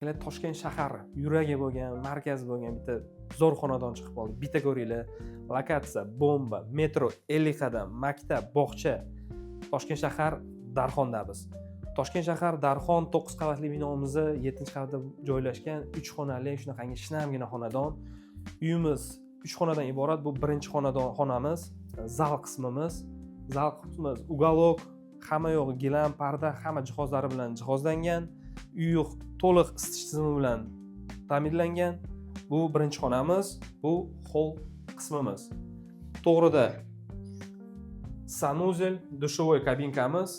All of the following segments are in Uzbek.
Toshkent shahar yuragi bo'lgan, markaz bo'lgan bitta zo'r xonadon chiqib qoldi. Bitta ko'ringlar. Lokatsiya bomba, metro 50 qadam, maktab, bog'cha. Toshkent shahar Darxonda biz. Toshkent shahar Darxon 9 qavatli binomizni 7-qavatda joylashgan 3 xonali shunaqangi shinamgina xonadon. Uyimiz 3 xonadan iborat. Bu birinchi xonamiz, zal qismimiz. Zal qismimiz uголок, hamma yo'q gilam, parda, hamma jihozlari bilan jihozlangan. Uy to'liq isitish tizimi bilan ta'minlangan. Bu birinchi xonamiz, bu hol qismimiz. To'g'rida sanuzel, dushovoy kabinkamiz.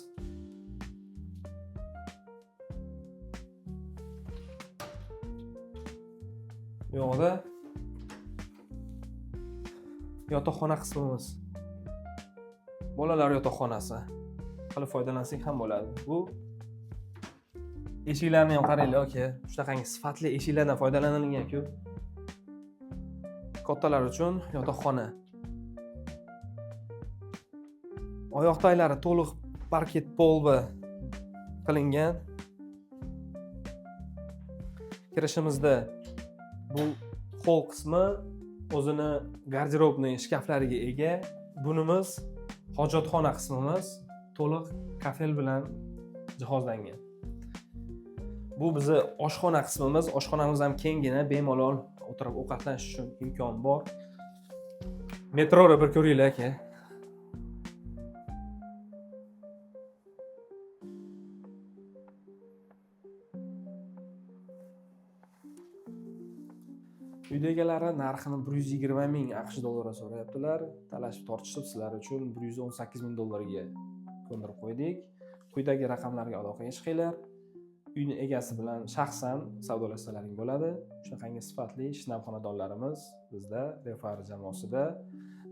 Yo'qda yotoqxona qismimiz. Bolalar yotoqxonasi. Qilib foydalansak ham bo'ladi. Bu eshiklarni ham qaranglar aka. Shunaqangi sifatli eshiklardan foydalanilgan-ku. Kattalar uchun yotoqxona. Oyoq taglari to'liq parket polba qilingan. Kirishimizda bu hol qismi o'zini garderobniy shkaflariga ega. Bunimiz hojatxona qismimiz to'liq kafel bilan jihozlangan. Bu bizi oshxona qismimiz. Oshxonamiz ham kengina, bemalol o'tirib ovqatlanish uchun imkon bor. Metroni bir ko'ringlar aka. Uyda egalari narxini 120 ming AQSh dollari so'rayaptilar. Talashib tortishib sizlar uchun 118 ming dollarga ko'ndirib qo'ydik. Quyidagi raqamlarga aloqaga chiqinglar. Uyni egasi bilan shaxsan savdolashsalaring bo'ladi. Shunaqangi sifatli shinam xonadonlarimiz bizda Refar jamoasida.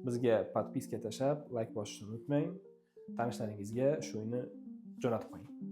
Bizga podpiska tashlab, like bosishni unutmang. Tanishlaringizga shu uyni jo'natib qo'ying.